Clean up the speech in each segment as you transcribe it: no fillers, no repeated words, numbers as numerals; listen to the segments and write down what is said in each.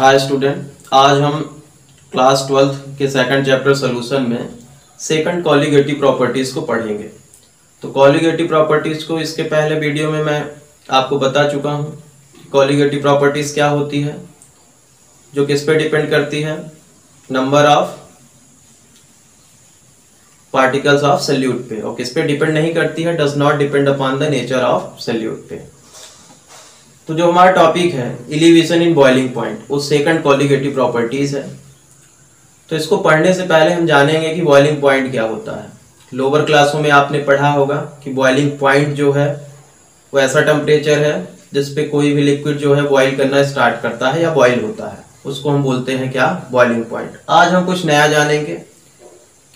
Hi student, आज हम class 12th के सेकंड चैप्टर सोल्यूशन में सेकंड कॉलिगेटिव प्रॉपर्टीज़ को पढ़ेंगे। तो कॉलिगेटिव प्रॉपर्टीज़ को इसके पहले वीडियो में मैं आपको बता चुका हूँ। कॉलिगेटिव प्रॉपर्टीज़ क्या होती है, जो किस पे डिपेंड करती है, number of particles of solute पे, और किस पे डिपेंड नहीं करती है, does not depend upon the nature of solute पे। तो जो हमारा टॉपिक है एलिवेशन इन बॉइलिंग पॉइंट, वो सेकंड कॉलिगेटिव प्रॉपर्टीज है। तो इसको पढ़ने से पहले हम जानेंगे कि बॉइलिंग पॉइंट क्या होता है। लोअर क्लासों में आपने पढ़ा होगा कि बॉइलिंग पॉइंट जो है वो ऐसा टेम्परेचर है जिस पे कोई भी लिक्विड जो है बॉइल करना स्टार्ट करता है या बॉइल होता है, उसको हम बोलते हैं क्या, बॉइलिंग पॉइंट। आज हम कुछ नया जानेंगे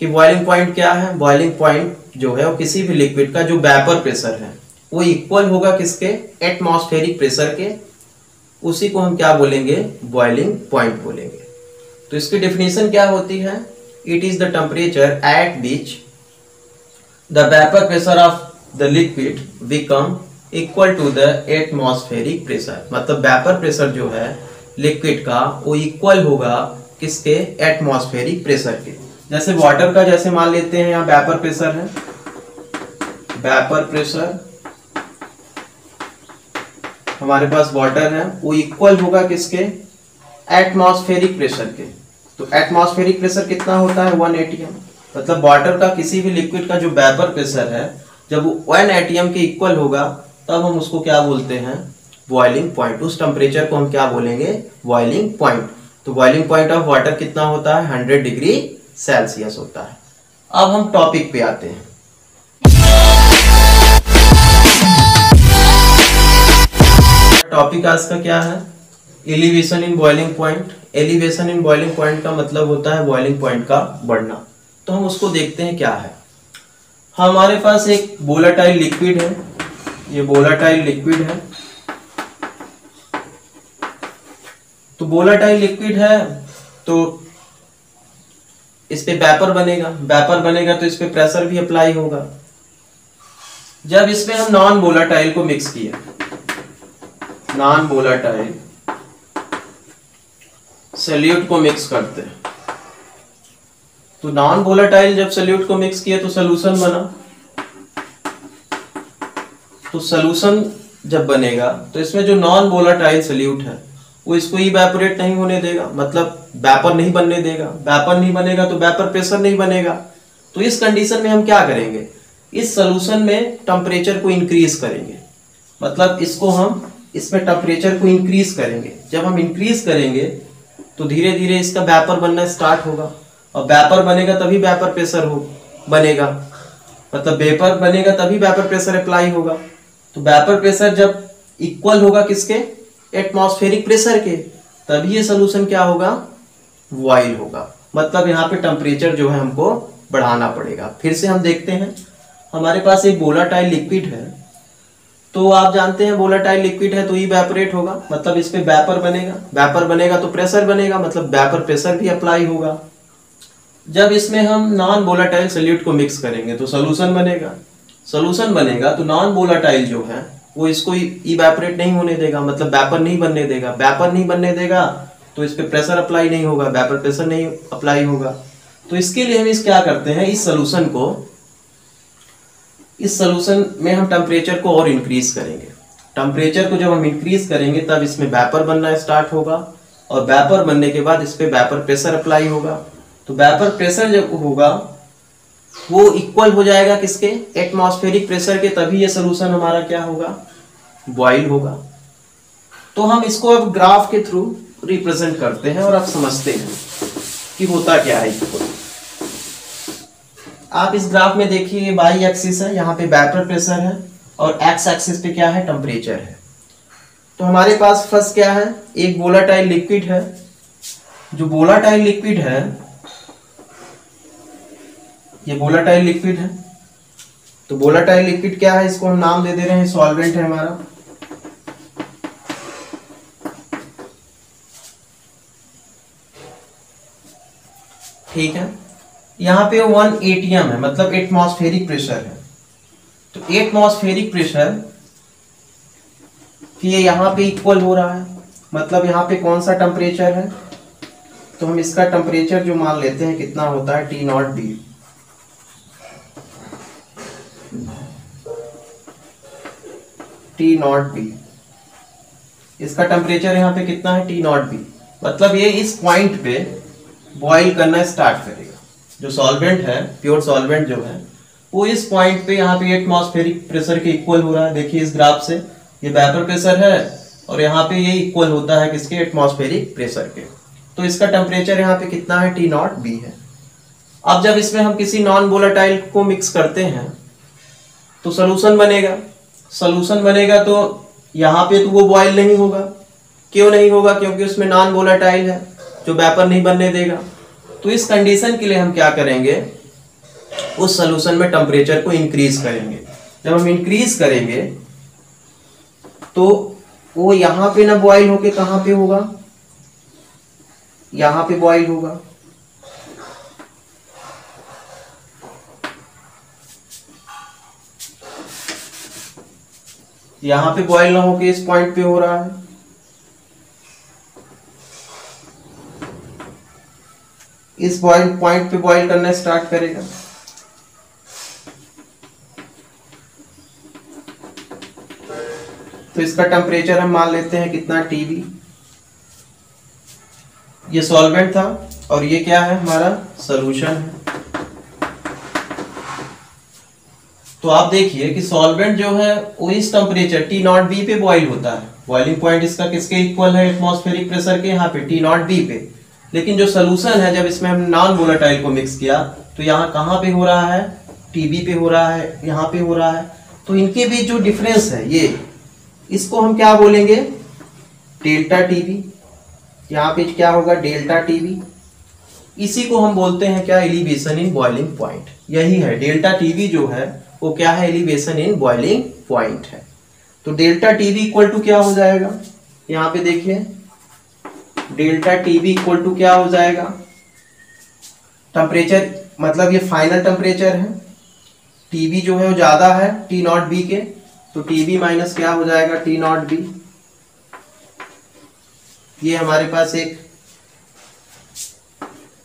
कि बॉइलिंग पॉइंट क्या है। बॉइलिंग पॉइंट जो है वो किसी भी लिक्विड का जो वेपर प्रेशर है वो इक्वल होगा किसके, एटमॉस्फेरिक प्रेशर के, उसी को हम क्या बोलेंगे, बॉइलिंग पॉइंट बोलेंगे। तो इसकी डेफिनेशन क्या होती है, it is the temperature at which the vapour pressure of the liquid become equal to the atmospheric pressure. मतलब वेपर प्रेशर जो है लिक्विड का वो इक्वल होगा किसके, एटमॉस्फेरिक प्रेशर के। जैसे वाटर का जैसे मान लेते हैं यहाँ वेपर प्रेशर है, वेपर प्रेशर हमारे पास वाटर है वो इक्वल होगा किसके, एटमॉस्फेरिक प्रेशर के। तो एटमॉस्फेरिक प्रेशर कितना होता है, 1 atm। मतलब वाटर का किसी भी लिक्विड का जो वेपर प्रेशर है जब वो 1 atm के इक्वल होगा तब हम उसको क्या बोलते हैं, बॉइलिंग पॉइंट। उस टेम्परेचर को हम क्या बोलेंगे, बॉइलिंग पॉइंट। तो बॉइलिंग पॉइंट ऑफ वाटर कितना होता है, 100 डिग्री सेल्सियस होता है। अब हम टॉपिक पे आते हैं। टॉपिक आज का क्या है, elevation in boiling point. Elevation in boiling point का मतलब होता है बॉइलिंग पॉइंट का बढ़ना। तो हम उसको देखते हैं क्या है। हमारे पास एक वोलेटाइल लिक्विड है, ये वोलेटाइल लिक्विड है। तो वोलेटाइल लिक्विड है तो इस पे वेपर बनेगा, वेपर बनेगा तो इस पे प्रेशर भी अप्लाई होगा। जब इसमें हम नॉन वोलेटाइल को मिक्स किया, नॉन वोलेटाइल सॉल्यूट को मिक्स करते हैं, तो नॉन वोलेटाइल जब सॉल्यूट को मिक्स किया तो सॉल्यूशन बना। तो सॉल्यूशन जब बनेगा तो इसमें जो नॉन वोलेटाइल सॉल्यूट है वो इसको इवेपोरेट नहीं होने देगा, मतलब वेपर नहीं बनने देगा। वेपर नहीं बनेगा तो वेपर प्रेशर नहीं बनेगा। तो इस कंडीशन में हम क्या करेंगे, इस सॉल्यूशन में टेम्परेचर को इंक्रीज करेंगे। मतलब इसको हम इसमें टेम्परेचर को इंक्रीज करेंगे। जब हम इंक्रीज करेंगे तो धीरे धीरे इसका वेपर बनना स्टार्ट होगा, और वेपर बनेगा तभी वेपर प्रेशर बनेगा। मतलब वेपर बनेगा तभी वेपर प्रेशर अप्लाई होगा। तो वेपर प्रेशर जब इक्वल होगा किसके, एटमॉस्फेरिक प्रेशर के, तभी ये सोल्यूशन क्या होगा, बॉइल होगा। मतलब यहाँ पे टेम्परेचर जो है हमको बढ़ाना पड़ेगा। फिर से हम देखते हैं, हमारे पास एक वोलेटाइल लिक्विड है। तो आप जानते हैं वोलेटाइल लिक्विड है तो इवेपोरेट होगा, मतलब इस पे वेपर बनेगा। वेपर बनेगा तो प्रेशर बनेगा, मतलब वेपर प्रेशर भी अप्लाई होगा। जब इसमें हम नॉन वोलेटाइल सॉल्यूट को मिक्स करेंगे तो सॉल्यूशन बनेगा। सॉल्यूशन बनेगा तो नॉन वोलेटाइल जो है वो इसको इवेपोरेट नहीं होने देगा, मतलब वेपर नहीं बनने देगा। वेपर नहीं बनने देगा तो इस पे प्रेशर अप्लाई नहीं होगा, वेपर प्रेशर नहीं अप्लाई होगा। तो इसके लिए हम इस क्या करते हैं, इस सॉल्यूशन में हम टेम्परेचर को और इंक्रीज करेंगे। टेम्परेचर को जब हम इंक्रीज करेंगे तब इसमें वेपर बनना स्टार्ट होगा, और वेपर बनने के बाद इस पे वेपर प्रेशर अप्लाई होगा। तो वेपर प्रेशर जब होगा वो इक्वल हो जाएगा किसके, एटमॉस्फेरिक प्रेशर के, तभी ये सॉल्यूशन हमारा क्या होगा, बॉइल होगा। तो हम इसको अब ग्राफ के थ्रू रिप्रेजेंट करते हैं और आप समझते हैं कि होता क्या है। आप इस ग्राफ में देखिए, वाई एक्सिस है, यहाँ पे वेपर प्रेशर है, और एक्स एक्सिस पे क्या है, टेम्परेचर है। तो हमारे पास फर्स्ट क्या है, एक वोलेटाइल लिक्विड है। जो वोलेटाइल लिक्विड है, ये वोलेटाइल लिक्विड है। तो वोलेटाइल लिक्विड क्या है, इसको हम नाम दे दे रहे हैं सॉल्वेंट है हमारा। ठीक है, यहाँ पे 1 atm है, मतलब एटमॉस्फेरिक प्रेशर है। तो एटमॉस्फेरिक प्रेशर ये यहाँ पे इक्वल हो रहा है, मतलब यहाँ पे कौन सा टेम्परेचर है, तो हम इसका टेम्परेचर जो मान लेते हैं कितना होता है T not be. T not be, इसका टेम्परेचर यहाँ पे कितना है T नॉट बी। मतलब ये इस पॉइंट पे बॉईल करना स्टार्ट करेगा। जो सॉल्वेंट है, प्योर सॉल्वेंट जो है, वो इस पॉइंट पे यहाँ पे एटमॉस्फेरिक प्रेशर के इक्वल हो रहा है। देखिए इस ग्राफ से ये वेपर प्रेशर है और यहाँ पे ये इक्वल होता है किसके, एटमॉस्फेरिक प्रेशर के। तो इसका टेम्परेचर यहाँ पे कितना है, T नॉट बी है। अब जब इसमें हम किसी नॉन वोलेटाइल को मिक्स करते हैं तो सोल्यूशन बनेगा। सोल्यूशन बनेगा तो यहाँ पे तो वो बॉयल नहीं होगा। क्यों नहीं होगा, क्योंकि उसमें नॉन वोलेटाइल है जो वेपर नहीं बनने देगा। तो इस कंडीशन के लिए हम क्या करेंगे, उस सोल्यूशन में टेम्परेचर को इंक्रीज करेंगे। जब हम इंक्रीज करेंगे तो वो यहां पे ना बॉईल होके कहां पे होगा, यहां पे बॉईल होगा। यहां पे बॉईल ना होके इस पॉइंट पे हो रहा है। इस पॉइंट पे बॉईल करना स्टार्ट करेगा। तो इसका टेम्परेचर हम मान लेते हैं कितना, TB। ये सॉल्वेंट था और ये क्या है, हमारा सॉल्यूशन है। तो आप देखिए कि सॉल्वेंट जो है वो इस टेम्परेचर T नॉट बी पे बॉईल होता है। बॉइलिंग पॉइंट इसका किसके इक्वल है, एटमॉस्फेरिक प्रेशर के, यहाँ पे T नॉट बी पे। लेकिन जो सोल्यूशन है, जब इसमें हम नॉन वोलेटाइल को मिक्स किया तो यहाँ कहाँ पे हो रहा है, TB पे हो रहा है, यहाँ पे हो रहा है। तो इनके बीच जो डिफरेंस है ये, इसको हम क्या बोलेंगे, डेल्टा TB। यहाँ पे क्या होगा, डेल्टा TB। इसी को हम बोलते हैं क्या, एलिवेशन इन बॉइलिंग पॉइंट। यही है डेल्टा TB जो है वो क्या है, एलिवेशन इन बॉइलिंग पॉइंट है। तो डेल्टा TB इक्वल टू क्या हो जाएगा, यहाँ पे देखिए डेल्टा TB इक्वल टू क्या हो जाएगा, टेम्परेचर, मतलब ये फाइनल टेम्परेचर है। TB जो है वो ज्यादा है T नॉट बी के, तो TB माइनस क्या हो जाएगा, T नॉट बी। ये हमारे पास एक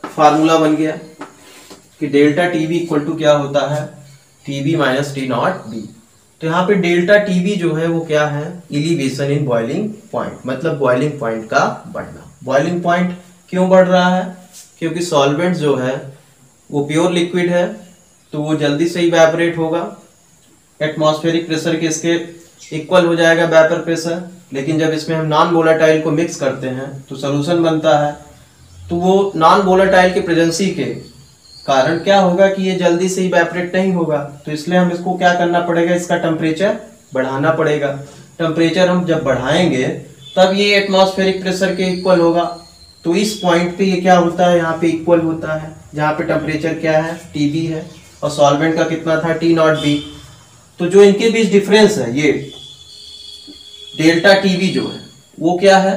फार्मूला बन गया कि डेल्टा TB इक्वल टू क्या होता है, TB minus T not be. तो यहाँ पे डेल्टा TB जो है वो क्या है, एलिवेशन इन बॉइलिंग पॉइंट, मतलब बॉइलिंग पॉइंट का बढ़ना। बॉइलिंग पॉइंट क्यों बढ़ रहा है, क्योंकि सॉल्वेंट जो है वो प्योर लिक्विड है, तो वो जल्दी से इवेपोरेट होगा। एटमॉस्फेरिक प्रेशर के इसके इक्वल हो जाएगा वेपर प्रेशर। लेकिन जब इसमें हम नॉन वोलेटाइल को मिक्स करते हैं तो सोल्यूशन बनता है, तो वो नॉन वोलेटाइल के प्रेजेंसी के कारण क्या होगा कि ये जल्दी से इवेपोरेट नहीं होगा। तो इसलिए हम इसको क्या करना पड़ेगा, इसका टेम्परेचर बढ़ाना पड़ेगा। टेम्परेचर हम जब बढ़ाएंगे तब ये एटमॉस्फेरिक प्रेशर के इक्वल होगा। तो इस पॉइंट पे ये क्या होता है, यहाँ पे इक्वल होता है, जहाँ पे टेम्परेचर क्या है, TB है, और सॉल्वेंट का कितना था, T नॉट बी। तो जो इनके बीच डिफरेंस है, ये डेल्टा TB जो है वो क्या है,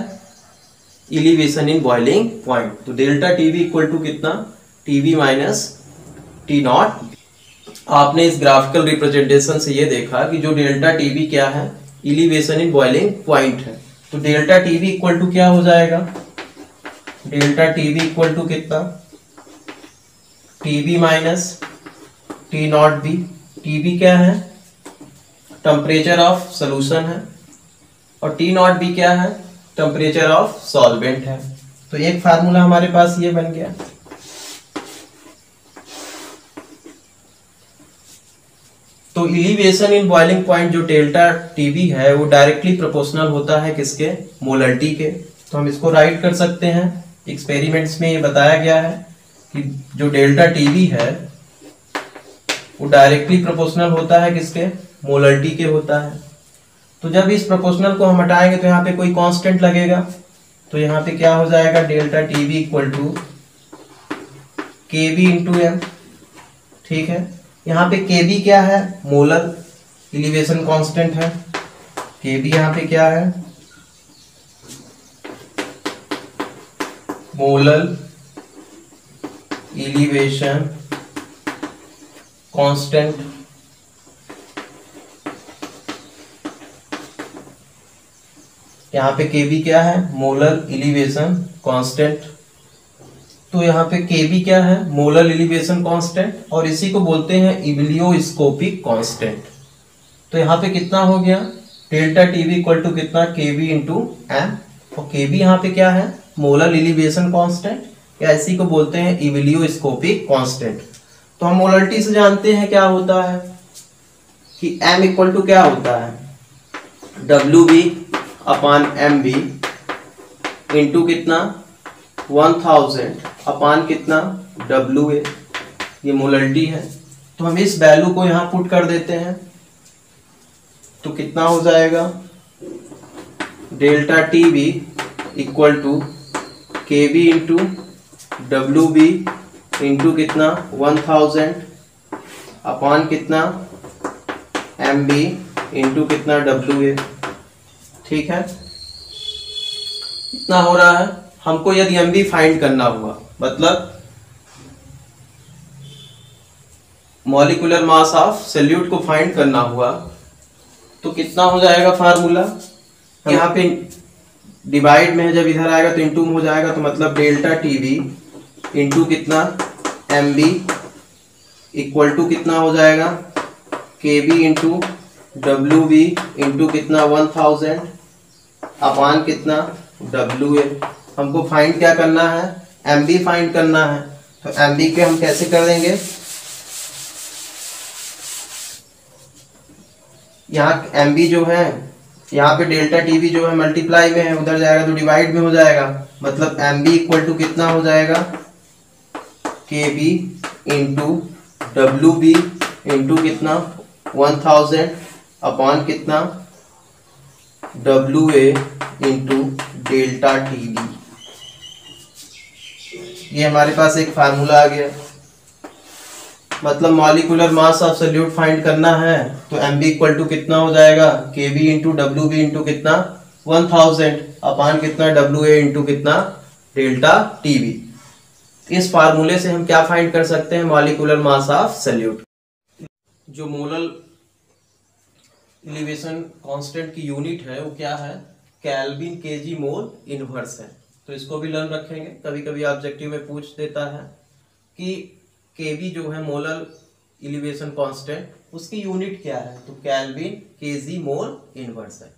एलिवेशन इन बॉइलिंग पॉइंट। तो डेल्टा TB इक्वल टू कितना, TB माइनस T नॉट। आपने इस ग्राफिकल रिप्रेजेंटेशन से ये देखा कि जो डेल्टा TB क्या है, एलिवेशन इन बॉइलिंग पॉइंट है। तो डेल्टा TB इक्वल टू क्या हो जाएगा, डेल्टा TB इक्वल टू कितना, TB minus T not be. TB क्या है, टेम्परेचर ऑफ सोल्यूशन है, और T नॉट बी क्या है, टेम्परेचर ऑफ सॉल्वेंट है। तो एक फार्मूला हमारे पास ये बन गया। तो एलिवेशन इन बॉइलिंग पॉइंट जो डेल्टा TB है वो डायरेक्टली प्रोपोर्शनल होता है किसके, मोलरिटी के। तो हम इसको राइट कर सकते हैं, एक्सपेरिमेंट्स में ये बताया गया है कि जो डेल्टा TB है वो डायरेक्टली प्रोपोर्शनल होता है किसके, मोलरिटी के होता है। तो जब इस प्रोपोर्शनल को हम हटाएंगे तो यहाँ पे कोई कांस्टेंट लगेगा, तो यहाँ पे क्या हो जाएगा, delta TB equal to KB into M। ठीक है, यहाँ पे KB क्या है, मोलर एलिवेशन कांस्टेंट है। KB यहाँ पे क्या है, मोलर एलिवेशन कांस्टेंट। यहाँ पे Kb क्या है, मोलर एलिवेशन कांस्टेंट। तो यहाँ पे Kb क्या है, मोलर एलिवेशन कांस्टेंट, और इसी को बोलते हैं इबिलियोस्कोपिक कांस्टेंट। तो यहाँ पे कितना हो गया, डेल्टा टीवी इक्वल टू कितना, Kb इंटू एम। और Kb यहाँ पे क्या है, मोलर एलिवेशन कांस्टेंट, या इसी को बोलते हैं इबिलियोस्कोपिक कांस्टेंट। तो हम मोलरिटी से जानते हैं क्या होता है कि m इक्वल टू क्या होता है, WB अपान MB इंटू कितना 1000 अपान कितना WA, ये मोलरिटी है। तो हम इस वैल्यू को यहाँ पुट कर देते हैं, तो कितना हो जाएगा, delta TB equal to KB into WB into कितना 1000 अपान कितना MB इंटू कितना WA। ठीक है, इतना हो रहा है। हमको यदि MB फाइंड करना हुआ, मतलब मॉलिक्यूलर मास ऑफ सॉल्यूट को फाइंड करना हुआ, तो कितना हो जाएगा फार्मूला, यहाँ पे डिवाइड में है, जब इधर आएगा तो इंटू में हो जाएगा, तो मतलब डेल्टा TB इंटू कितना MB इक्वल टू कितना हो जाएगा, KB इंटू WB इंटू कितना 1000 अपान कितना WA। हमको फाइंड क्या करना है, MB फाइंड करना है। तो MB के हम कैसे कर देंगे, यहाँ MB जो है, यहाँ पे डेल्टा TB जो है मल्टीप्लाई में है, उधर जाएगा तो डिवाइड में हो जाएगा, मतलब MB इक्वल टू कितना हो जाएगा, KB इंटू WB इंटू कितना 1000 अपॉन कितना WA इंटू डेल्टा TB। ये हमारे पास एक फार्मूला आ गया। मतलब molecular mass of solute find करना है तो MB इक्वल टू कितना हो जाएगा, KB इंटू WB इंटू कितना 1000 अपॉन कितना WA इंटू कितना डेल्टा TB। इस फार्मूले से हम क्या फाइंड कर सकते हैं, मॉलिक्यूलर मास ऑफ सॉल्यूट। जो मोलर एलिवेशन कांस्टेंट की यूनिट है वो क्या है, केल्विन केजी मोल इनवर्स है। तो इसको भी लर्न रखेंगे, कभी कभी ऑब्जेक्टिव में पूछ देता है कि केवी जो है मोलर एलिवेशन कांस्टेंट, उसकी यूनिट क्या है, तो केल्विन केजी मोल इनवर्स है।